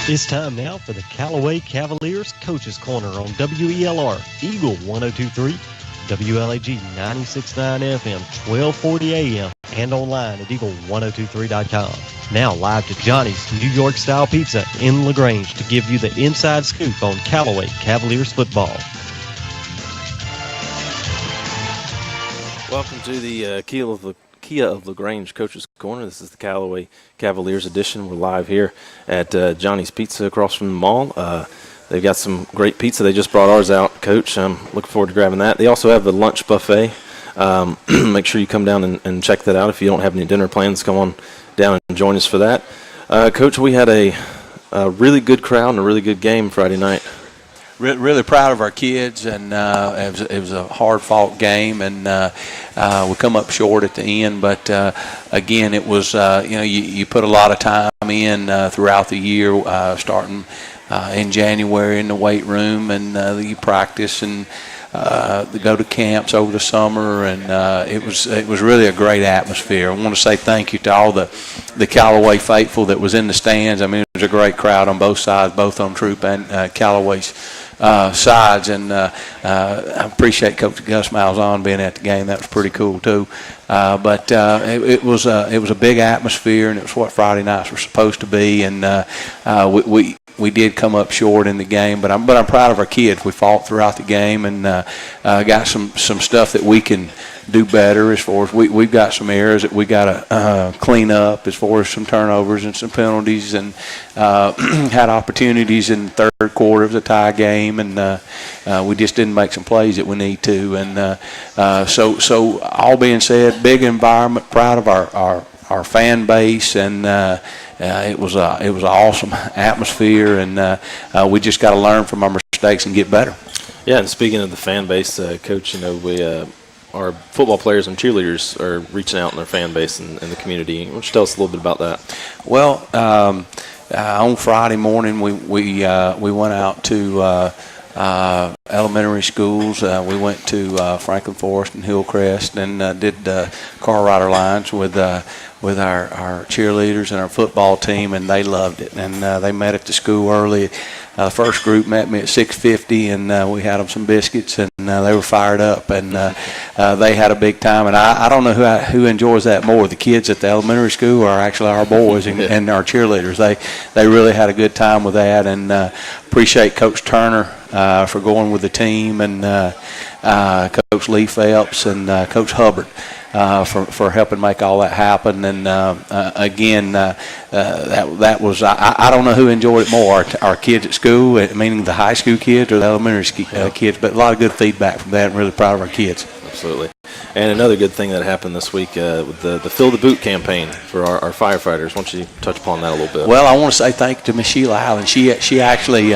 It's time now for the Callaway Cavaliers Coaches Corner on WELR, Eagle 102.3, WLAG 96.9 FM, 1240 AM, and online at eagle1023.com. Now live to Johnny's New York Style Pizza in LaGrange to give you the inside scoop on Callaway Cavaliers football. Welcome to the Kia of LaGrange Coaches Corner. This is the Callaway Cavaliers edition. We're live here at Johnny's Pizza across from the mall. They've got some great pizza. They just brought ours out, Coach. I'm looking forward to grabbing that. They also have a lunch buffet. Make sure you come down and check that out. If you don't have any dinner plans, come on down and join us for that. Coach, we had a really good crowd and a really good game Friday night. Really proud of our kids, and it was a hard-fought game, and we come up short at the end. But again, it was you put a lot of time in throughout the year, starting in January in the weight room, and you practice and go to camps over the summer, and it was really a great atmosphere. I want to say thank you to all the Callaway faithful that was in the stands. I mean, it was a great crowd on both sides, both on Troop and Callaway's sides, and I appreciate Coach Gus Malzahn being at the game. That was pretty cool too. But it was a big atmosphere, and it was what Friday nights were supposed to be. And we did come up short in the game, but I'm proud of our kids. We fought throughout the game, and got some stuff that we can do better as far as we've got some errors that we got to clean up as far as some turnovers and some penalties, and had opportunities in the third quarter. It was a tie game, and we just didn't make some plays that we need to. And so all being said, big environment, proud of our fan base, and it was an awesome atmosphere, and we just got to learn from our mistakes and get better. Yeah, and speaking of the fan base, Coach, our football players and cheerleaders are reaching out in their fan base and the community. Why don't you tell us a little bit about that? Well, on Friday morning, we went out to elementary schools. We went to Franklin Forest and Hillcrest, and did car rider lines with our cheerleaders and our football team, and they loved it. And they met at the school early. The first group met me at 6:50, and we had them some biscuits, and they were fired up, and they had a big time. And I don't know who enjoys that more, the kids at the elementary school or actually our boys and our cheerleaders. They really had a good time with that, and appreciate Coach Turner for going with the team, and Coach Lee Phelps and Coach Hubbard for helping make all that happen. And again, that was, I don't know who enjoyed it more, our kids at school, meaning the high school kids or the elementary kids, but a lot of good feedback from that, and really proud of our kids. Absolutely. And another good thing that happened this week with the Fill the Boot campaign for our firefighters. Why don't you touch upon that a little bit? Well, I want to say thank you to Miss Sheila Allen. She actually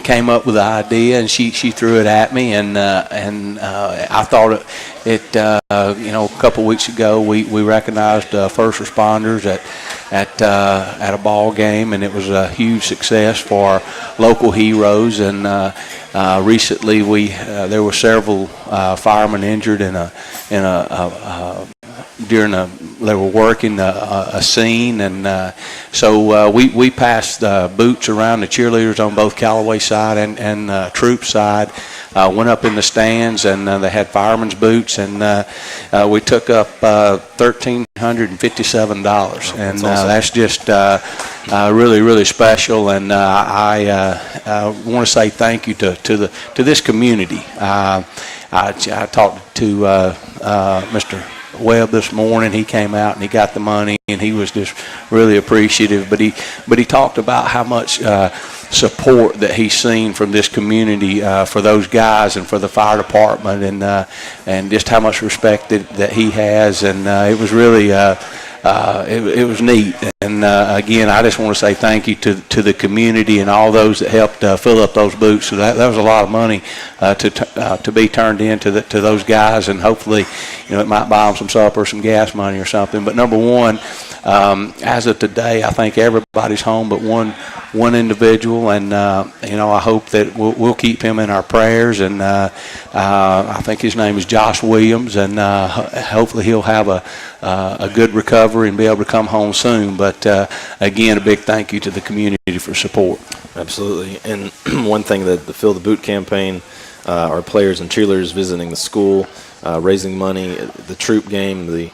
came up with the idea, and she threw it at me, and I thought a couple weeks ago we recognized first responders at a ball game, and it was a huge success for our local heroes. And recently there were several firemen injured they were working a scene, and so we passed boots around the cheerleaders on both Callaway side and Troop side. Went up in the stands, and they had firemen's boots, and we took up $1,357, and that's just really, really special. And I want to say thank you to this community. I talked to Mr. Webb this morning. He came out and he got the money, and he was just really appreciative. But he talked about how much support that he's seen from this community for those guys and for the fire department, and just how much respect that he has. And it was really it was neat. And again, I just want to say thank you to the community and all those that helped fill up those boots. So that was a lot of money to be turned in to those guys, and hopefully, it might buy them some supper, some gas money or something. But number one, as of today, I think everybody's home but one individual, and I hope that we'll keep him in our prayers. And I think his name is Josh Williams, and hopefully he'll have a good recovery and be able to come home soon. But again, a big thank you to the community for support. Absolutely. And one thing that the Fill the Boot campaign, our players and cheerleaders visiting the school, raising money, the Troop game, the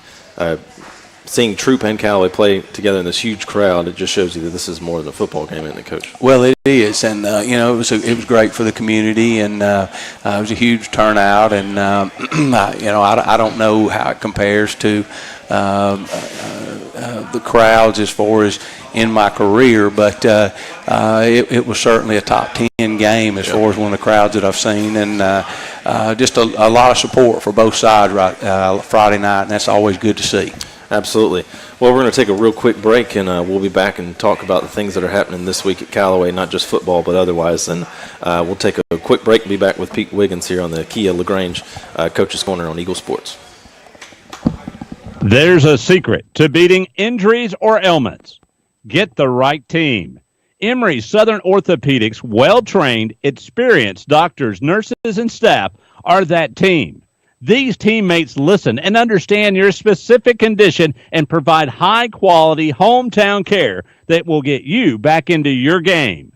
seeing Troop and Callaway play together in this huge crowd, it just shows you that this is more than a football game, isn't it, Coach? Well, it is, and it was great for the community, and it was a huge turnout, and I don't know how it compares to the crowds as far as in my career, but it was certainly a top 10 game as far as one of the crowds that I've seen, and just a lot of support for both sides Friday night, and that's always good to see. Absolutely. Well, we're going to take a real quick break, and we'll be back and talk about the things that are happening this week at Callaway, not just football but otherwise. And we'll take a quick break and be back with Pete Wiggins here on the Kia LaGrange Coach's Corner on Eagle Sports. There's a secret to beating injuries or ailments. Get the right team. Emory Southern Orthopedics' well-trained, experienced doctors, nurses, and staff are that team. These teammates listen and understand your specific condition and provide high-quality hometown care that will get you back into your game.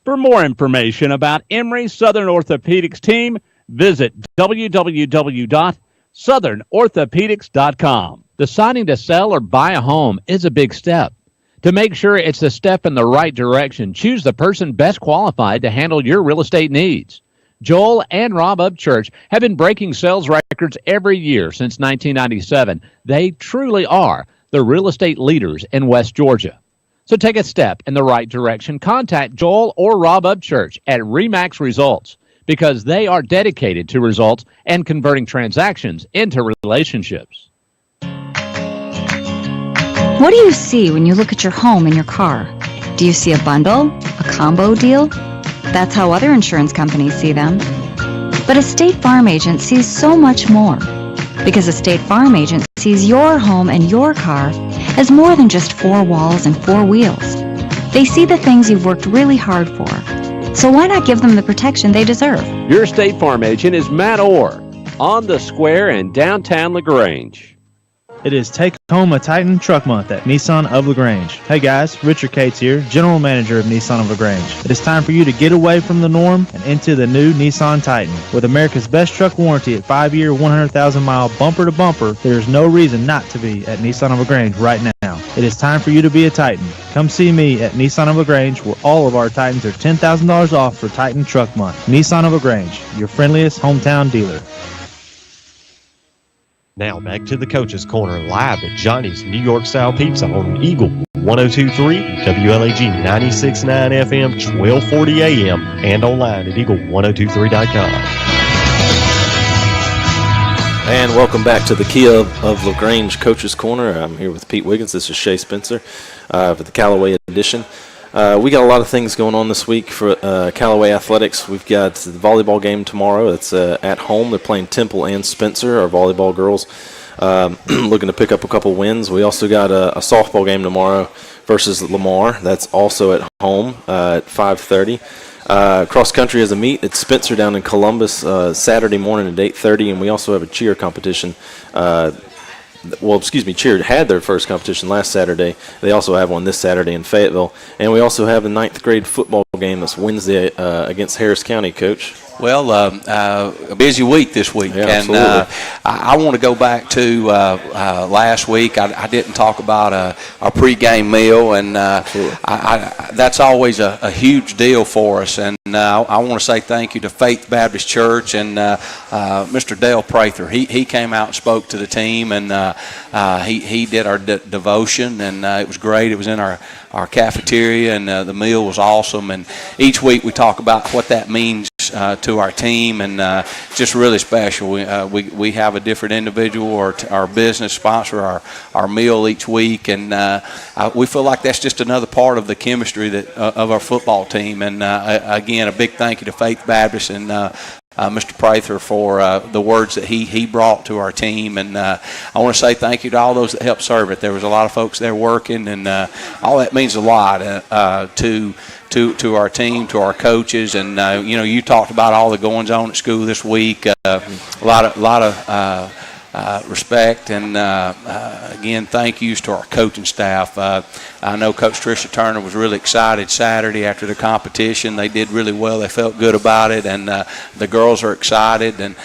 For more information about Emory Southern Orthopedics team, visit www.southernorthopedics.com. Deciding to sell or buy a home is a big step. To make sure it's a step in the right direction, choose the person best qualified to handle your real estate needs. Joel and Rob Upchurch have been breaking sales records every year since 1997. They truly are the real estate leaders in West Georgia. So take a step in the right direction. Contact Joel or Rob Upchurch at RE/MAX Results because they are dedicated to results and converting transactions into relationships. What do you see when you look at your home and your car? Do you see a bundle? A combo deal? That's how other insurance companies see them. But a State Farm agent sees so much more. Because a State Farm agent sees your home and your car as more than just four walls and four wheels. They see the things you've worked really hard for. So why not give them the protection they deserve? Your State Farm agent is Matt Orr on the square in downtown LaGrange. It is Take Home a Titan Truck Month at Nissan of LaGrange. Hey guys, Richard Cates here, General Manager of Nissan of LaGrange. It is time for you to get away from the norm and into the new Nissan Titan. With America's best truck warranty at 5-year, 100,000-mile bumper-to-bumper, there is no reason not to be at Nissan of LaGrange right now. It is time for you to be a Titan. Come see me at Nissan of LaGrange, where all of our Titans are $10,000 off for Titan Truck Month. Nissan of LaGrange, your friendliest hometown dealer. Now back to the Coach's Corner live at Johnny's New York Style Pizza on Eagle 102.3, WLAG 96.9 FM, 1240 AM, and online at eagle1023.com. And welcome back to the Kia of LaGrange Coach's Corner. I'm here with Pete Wiggins. This is Shea Spencer for the Callaway edition. We got a lot of things going on this week for Callaway Athletics. We've got the volleyball game tomorrow. It's at home. They're playing Temple and Spencer, our volleyball girls, looking to pick up a couple wins. We also got a softball game tomorrow versus Lamar. That's also at home at 5:30. Cross country has a meet. It's Spencer down in Columbus Saturday morning at 8:30, and we also have a cheer competition. Cheer had their first competition last Saturday. They also have one this Saturday in Fayetteville. And we also have a 9th grade football game this Wednesday against Harris County, Coach. Well, a busy week this week, yeah, and I want to go back to last week. I didn't talk about a pregame meal, and that's always a huge deal for us. And I want to say thank you to Faith Baptist Church and Mr. Dale Prather. He came out and spoke to the team, and he did our devotion, and it was great. It was in our cafeteria, and the meal was awesome. And each week we talk about what that means to our team, and just really special. We have a different individual or our business sponsor our meal each week, and we feel like that's just another part of the chemistry of our football team. And again, a big thank you to Faith Baptist and Mr. Prather for the words that he brought to our team, and I want to say thank you to all those that helped serve it. There was a lot of folks there working, and all that means a lot to our team, to our coaches, and you talked about all the goings on at school this week. A lot of respect. And again, thank yous to our coaching staff. I know Coach Tricia Turner was really excited Saturday after the competition. They did really well. They felt good about it, and the girls are excited. And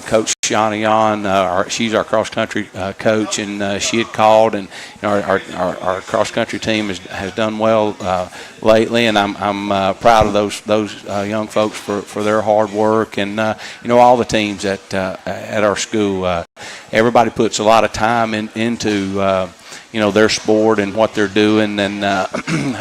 Coach Shawnee Yon, she's our cross-country coach, and she had called, and our cross-country team has done well lately, and I'm proud of those young folks for their hard work, and all the teams at our school. Everybody puts a lot of time into their sport and what they're doing, and again,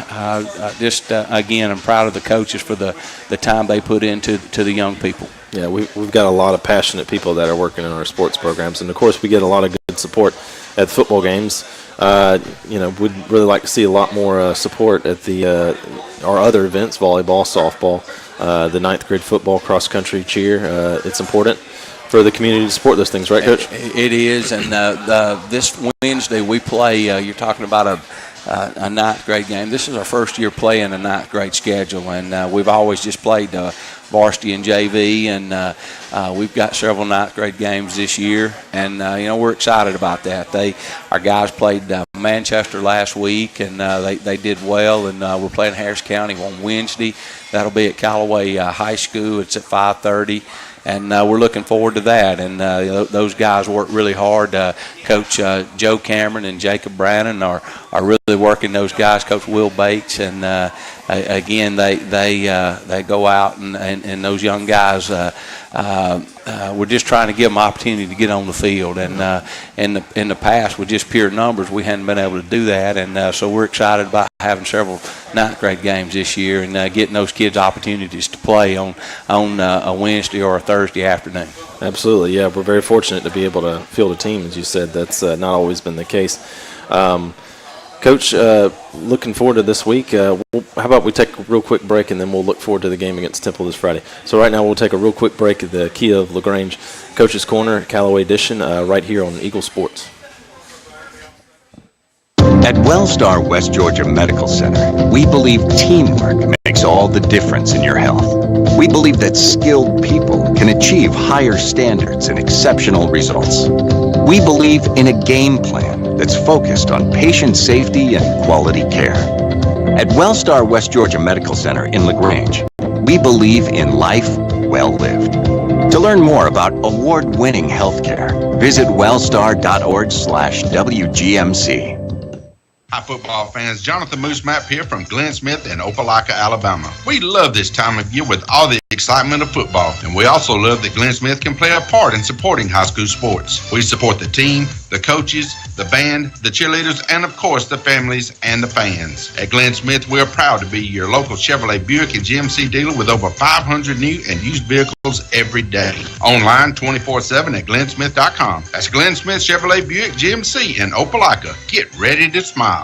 I'm proud of the coaches for the time they put into the young people. Yeah, we've got a lot of passionate people that are working in our sports programs, and of course we get a lot of good support at football games. We'd really like to see a lot more support at our other events, volleyball, softball, the 9th grade football, cross country, cheer. It's important for the community to support those things, right, Coach? It is, and this Wednesday we play. You're talking about a 9th grade game. This is our first year playing a 9th grade schedule, and we've always just played varsity and JV, and we've got several 9th grade games this year, and we're excited about that. Our guys played Manchester last week, and they did well, and we're playing Harris County on Wednesday. That'll be at Callaway High School. It's at 5:30. And we're looking forward to that. And those guys work really hard. Coach Joe Cameron and Jacob Brannon are really working those guys. Coach Will Bates, and again, they go out and those young guys. We're just trying to give them opportunity to get on the field. And in the past, with just pure numbers, we hadn't been able to do that. And so we're excited about having several 9th grade games this year and getting those kids opportunities to play on a Wednesday or a Thursday afternoon. Absolutely, yeah. We're very fortunate to be able to field a team, as you said. That's not always been the case. Coach, looking forward to this week. How about we take a real quick break, and then we'll look forward to the game against Temple this Friday. So right now we'll take a real quick break at the Kia of LaGrange Coach's Corner, Callaway edition, right here on Eagle Sports. At Wellstar West Georgia Medical Center, we believe teamwork makes all the difference in your health. We believe that skilled people can achieve higher standards and exceptional results. We believe in a game plan that's focused on patient safety and quality care. At Wellstar West Georgia Medical Center in LaGrange, we believe in life well lived. To learn more about award-winning healthcare, visit wellstar.org/WGMC. Hi, football fans. Jonathan Moose Mapp here from Glenn Smith in Opelika, Alabama. We love this time of year with all the excitement of football, and we also love that Glenn Smith can play a part in supporting high school sports. We support the team, the coaches, the band, the cheerleaders, and of course the families and the fans. At Glenn Smith, we're proud to be your local Chevrolet Buick and GMC dealer with over 500 new and used vehicles every day. Online 24/7 at glennsmith.com. That's Glenn Smith Chevrolet Buick GMC in Opelika. Get ready to smile.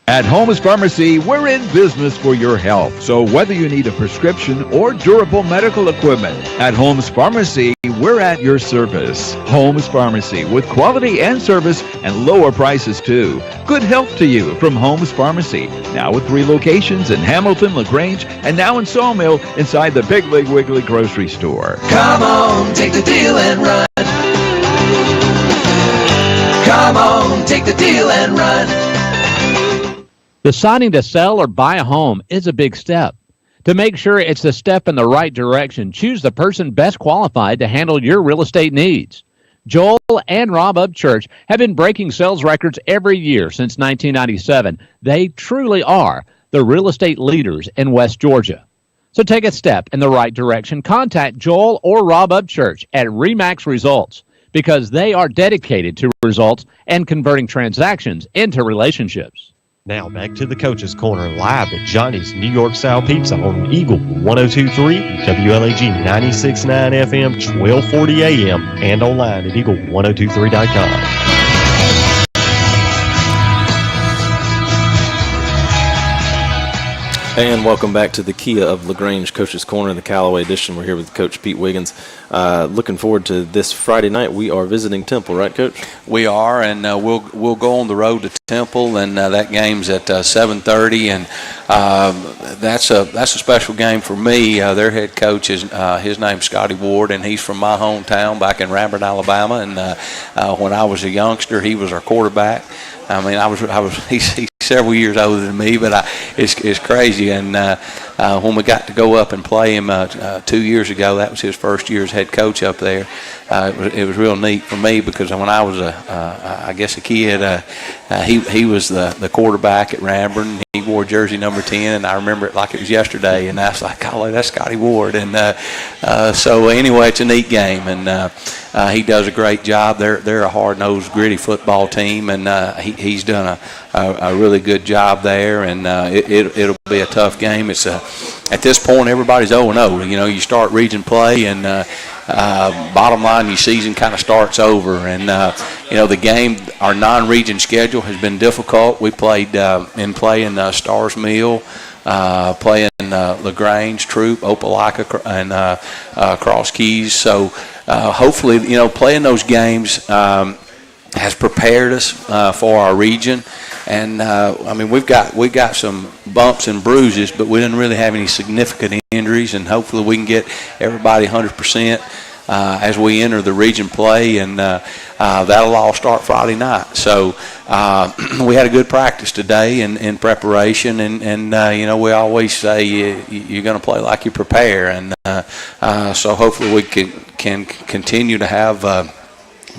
At Holmes Pharmacy, we're in business for your health. So whether you need a prescription or durable medical equipment, at Holmes Pharmacy, we're at your service. Holmes Pharmacy, with quality and service and lower prices too. Good health to you from Holmes Pharmacy. Now with 3 locations in Hamilton, LaGrange, and now in Sawmill inside the Big League Wiggly grocery store. Come on, take the deal and run. Come on, take the deal and run. Deciding to sell or buy a home is a big step. To make sure it's a step in the right direction, choose the person best qualified to handle your real estate needs. Joel and Rob Upchurch have been breaking sales records every year since 1997. They truly are the real estate leaders in West Georgia. So take a step in the right direction. Contact Joel or Rob Upchurch at RE/MAX Results because they are dedicated to results and converting transactions into relationships. Now back to the Coach's Corner live at Johnny's New York Style Pizza on Eagle 102.3, WLAG 96.9 FM, 1240 AM, and online at eagle1023.com. And welcome back to the Kia of LaGrange Coach's Corner, the Callaway edition. We're here with Coach Pete Wiggins. Looking forward to this Friday night. We are visiting Temple, right, Coach? We are, and we'll go on the road to Temple, and that game's at 7:30, and that's a special game for me. Their head coach is his name's Scotty Ward, and he's from my hometown back in Ramburn, Alabama. And when I was a youngster, he was our quarterback. I mean, he's several years older than me, but it's crazy. And when we got to go up and play him 2 years ago, that was his first year as head coach up there. It was real neat for me because when I was a kid, he was the quarterback at Ramburn. He wore jersey number 10, and I remember it like it was yesterday. And I was like, "Oh, that's Scotty Ward." And so anyway, it's a neat game, and he does a great job. They're a hard-nosed, gritty football team, and he's done a really good job there. And it'll be a tough game. It's at this point everybody's 0-0. You know, you start region play, and bottom line, your season kind of starts over. And the game, our non-region schedule has been difficult. We played playing Stars Mill, playing LaGrange, Troop, Opelika, and Cross Keys. So hopefully, playing those games has prepared us for our region. And we've got some bumps and bruises, but we didn't really have any significant injuries. And hopefully, we can get everybody 100% as we enter the region play, and that'll all start Friday night. So we had a good practice today in preparation, and we always say you're going to play like you prepare, and so hopefully we can continue to have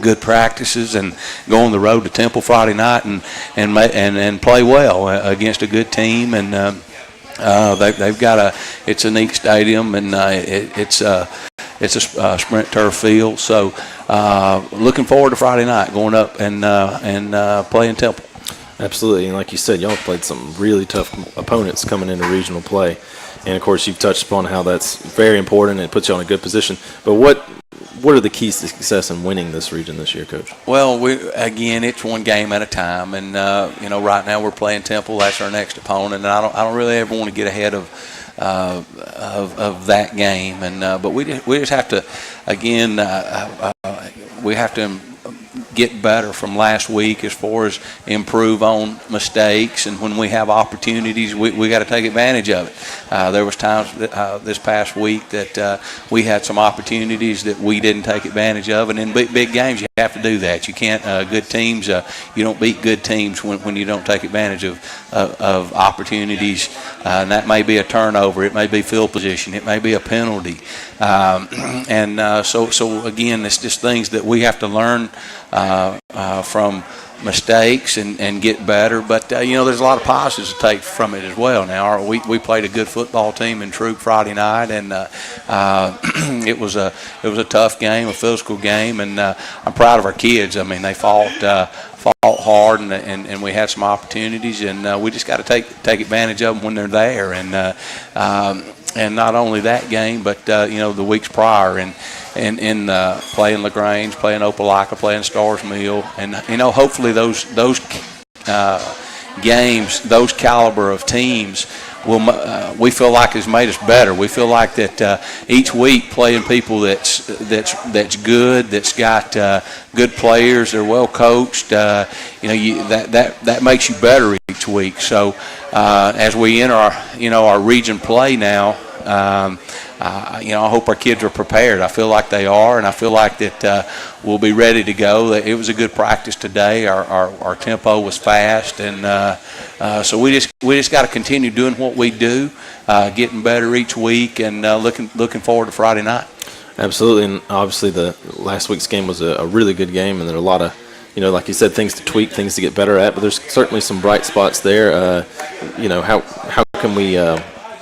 good practices and go on the road to Temple Friday night and play well against a good team. And they've got it's a neat stadium, and it's a sprint turf field. So looking forward to Friday night going up and playing Temple. Absolutely, and like you said, y'all played some really tough opponents coming into regional play. And, of course, you've touched upon how that's very important and it puts you on a good position. But what are the keys to success in winning this region this year, Coach? Well, again, it's one game at a time. And, right now we're playing Temple. That's our next opponent. And I don't really ever want to get ahead of that game. And but we just have to, again, we have to get better from last week as far as improve on mistakes, and when we have opportunities, we got to take advantage of it. There was times this past week that we had some opportunities that we didn't take advantage of, and in big games you have to do that. You can't good teams. You don't beat good teams when you don't take advantage of opportunities, and that may be a turnover, it may be field position, it may be a penalty, so again, it's just things that we have to learn from mistakes and get better. But there's a lot of positives to take from it as well. Now we played a good football team in Troop Friday night, and it was a tough game, a physical game, and I'm proud of our kids. I mean, they fought hard, and we had some opportunities, and we just got to take advantage of them when they're there. And not only that game, but the weeks prior, and playing LaGrange, playing Opelika, playing Stars Mill, and hopefully those games, those caliber of teams we feel like has made us better. We feel like that each week playing people that's good, that's got good players, they're well coached. That makes you better each week. So as we enter our region play now, I hope our kids are prepared. I feel like they are, and I feel like that we'll be ready to go. It was a good practice today. Our tempo was fast, and so we just got to continue doing what we do, getting better each week, and looking forward to Friday night. Absolutely, and obviously the last week's game was a really good game, and there are a lot of, like you said, things to tweak, things to get better at. But there's certainly some bright spots there. How can we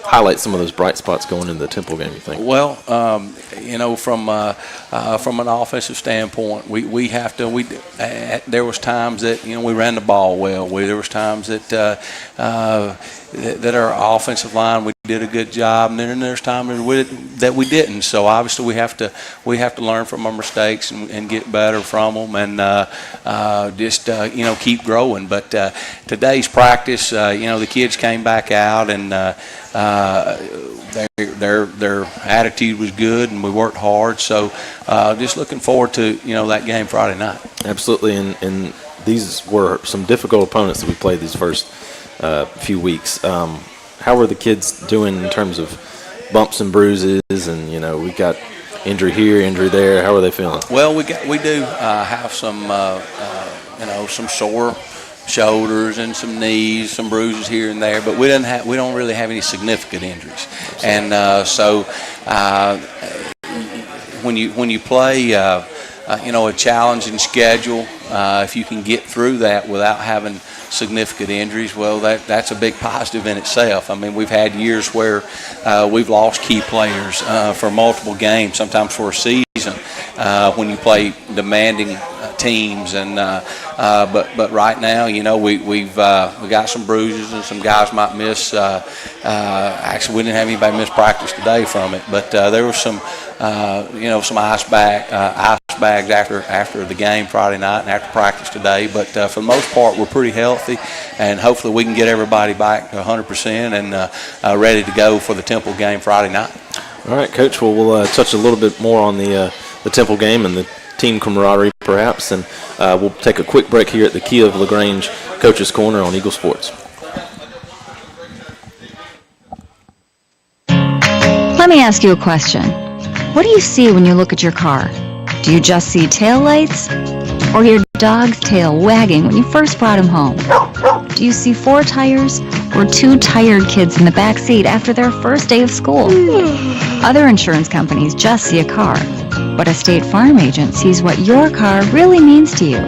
highlight some of those bright spots going into the Temple game, you think? Well, from an offensive standpoint, we have to. There was times that we ran the ball well. There was times that our offensive line, we did a good job, and then there's times that we didn't. So obviously we have to learn from our mistakes and get better from them, and just keep growing. But today's practice, the kids came back out, and their attitude was good, and we worked hard. So just looking forward to that game Friday night. Absolutely, and these were some difficult opponents that we played these first few weeks. How were the kids doing in terms of bumps and bruises, and we got injury here, injury there? How are they feeling? Well, we do have some some sore shoulders and some knees, some bruises here and there, but we don't really have any significant injuries. And so when you play a challenging schedule, if you can get through that without having significant injuries, well, that's a big positive in itself. I mean, we've had years where we've lost key players for multiple games, sometimes for a season, when you play demanding teams. And but right now, we got some bruises, and some guys might miss. Actually, we didn't have anybody miss practice today from it, but there was some some ice bags after the game Friday night and after practice today. But for the most part, we're pretty healthy, and hopefully we can get everybody back to 100% and ready to go for the Temple game Friday night. All right, Coach. Well, we'll touch a little bit more on the Temple game and the team camaraderie, perhaps, and we'll take a quick break here at the Kia of LaGrange Coach's Corner on Eagle Sports. Let me ask you a question. What do you see when you look at your car? Do you just see taillights? Or your dog's tail wagging when you first brought him home? Do you see 4 tires or 2 tired kids in the back seat after their first day of school? Other insurance companies just see a car, but a State Farm agent sees what your car really means to you.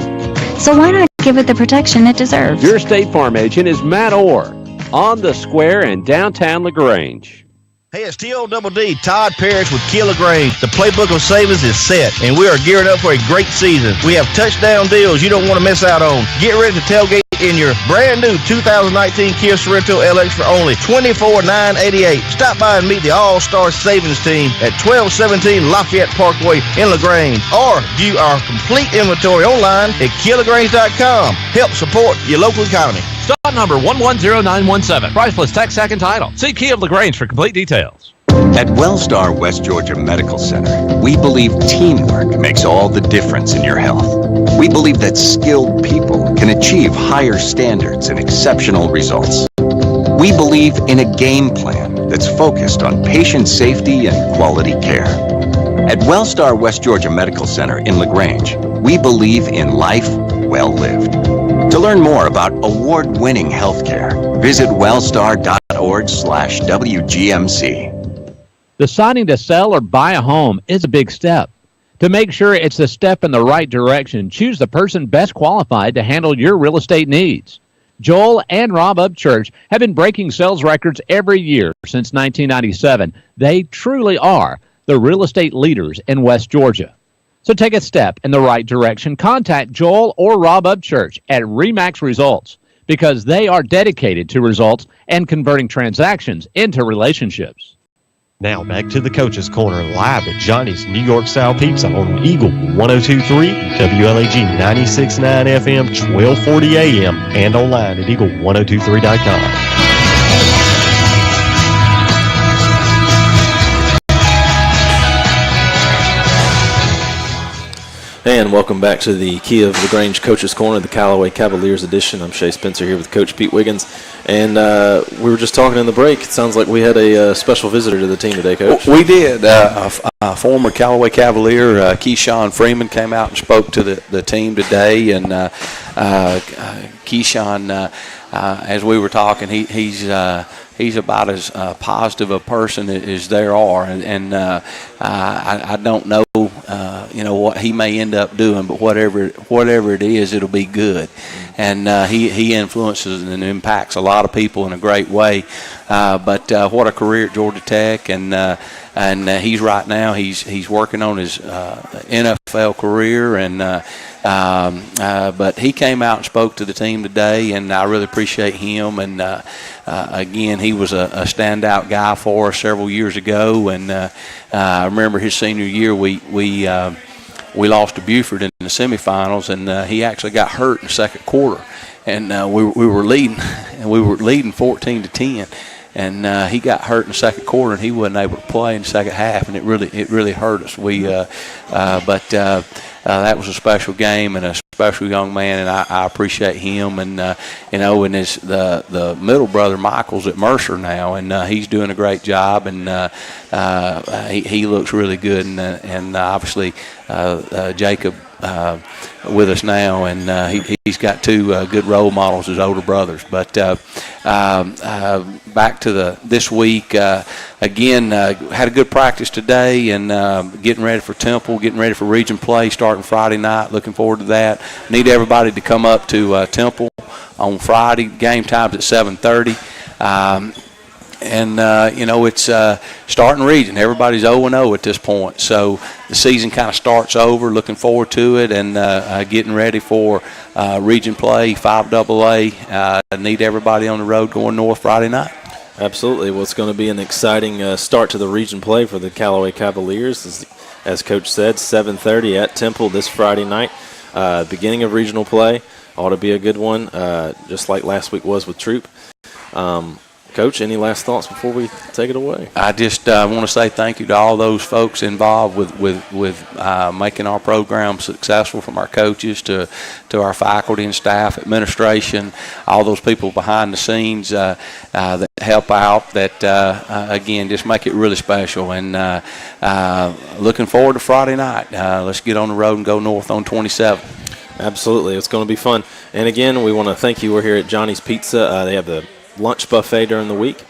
So why not give it the protection it deserves? Your State Farm agent is Matt Orr on the square in downtown LaGrange. Hey, it's T-O-double-D, Todd Parrish with Kia LaGrange. The playbook of savings is set, and we are gearing up for a great season. We have touchdown deals you don't want to miss out on. Get ready to tailgate in your brand new 2019 Kia Sorrento LX for only $24,988. Stop by and meet the All-Star Savings Team at 1217 Lafayette Parkway in LaGrange, or view our complete inventory online at KiaLaGrange.com. Help support your local economy. Stock number 110917. Price plus tax, second title. See Kia of LaGrange for complete details. At Wellstar West Georgia Medical Center, we believe teamwork makes all the difference in your health. We believe that skilled people can achieve higher standards and exceptional results. We believe in a game plan that's focused on patient safety and quality care. At Wellstar West Georgia Medical Center in LaGrange, we believe in life well lived. To learn more about award-winning healthcare, visit wellstar.org/WGMC. Deciding to sell or buy a home is a big step. To make sure it's a step in the right direction, choose the person best qualified to handle your real estate needs. Joel and Rob Upchurch have been breaking sales records every year since 1997. They truly are the real estate leaders in West Georgia. So take a step in the right direction. Contact Joel or Rob Upchurch at RE/MAX Results, because they are dedicated to results and converting transactions into relationships. Now back to the Coach's Corner, live at Johnny's New York Style Pizza on Eagle 102.3, WLAG 96.9 FM, 1240 AM, and online at eagle1023.com. And welcome back to the Kia of LaGrange Coach's Corner, the Callaway Cavaliers edition. I'm Shea Spencer here with Coach Pete Wiggins. And we were just talking in the break. It sounds like we had a special visitor to the team today, Coach. We did. A former Callaway Cavalier, Keyshawn Freeman, came out and spoke to the team today. And Keyshawn, as we were talking, he's about as positive a person as there are, and I don't know, what he may end up doing, but whatever it is, it'll be good. And he influences and impacts a lot of people in a great way. But what a career at Georgia Tech, and he's right now he's working on his NFL career, and But he came out and spoke to the team today, and I really appreciate him. And again, he was a standout guy for us several years ago. And I remember his senior year, we lost to Buford in the semifinals, and he actually got hurt in the second quarter. And we were leading 14-10. And he got hurt in the second quarter, and he wasn't able to play in the second half, and it really hurt us. But that was a special game and a special young man, and I appreciate him. And and the middle brother Michael's at Mercer now, and he's doing a great job, and he looks really good. And obviously Jacob with us now, and he's got two good role models as older brothers. But back to this week, again, had a good practice today, and getting ready for Temple, getting ready for region play starting Friday night. Looking forward to that. Need everybody to come up to Temple on Friday. Game time's at 7:30. And it's starting region. Everybody's 0-0 at this point. So the season kind of starts over, looking forward to it, and getting ready for region play, 5AA. Need everybody on the road going north Friday night. Absolutely. Well, it's going to be an exciting start to the region play for the Callaway Cavaliers. As Coach said, 7:30 at Temple this Friday night. Beginning of regional play. Ought to be a good one, just like last week was with Troop. Coach, any last thoughts before we take it away? I just want to say thank you to all those folks involved with making our program successful, from our coaches to our faculty and staff, administration, all those people behind the scenes that help out, that, again, just make it really special. And looking forward to Friday night. Let's get on the road and go north on 27. Absolutely. It's going to be fun. And, again, we want to thank you. We're here at Johnny's Pizza. They have the lunch buffet during the week.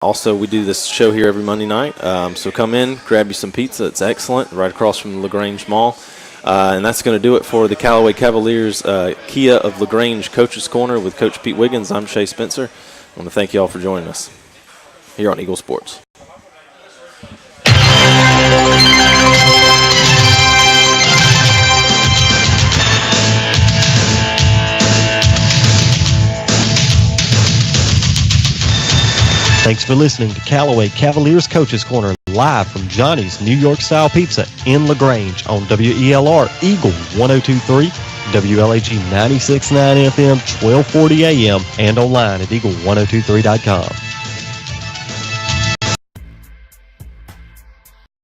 Also, we do this show here every Monday night. So come in, grab you some pizza. It's excellent, right across from the LaGrange Mall. And that's going to do it for the Callaway Cavaliers Kia of LaGrange Coach's Corner with Coach Pete Wiggins. I'm Shay Spencer. I want to thank you all for joining us here on Eagle Sports. Thanks for listening to Callaway Cavaliers Coach's Corner, live from Johnny's New York-style pizza in LaGrange on WELR Eagle 102.3, WLAG 96.9 FM, 1240 AM, and online at eagle1023.com.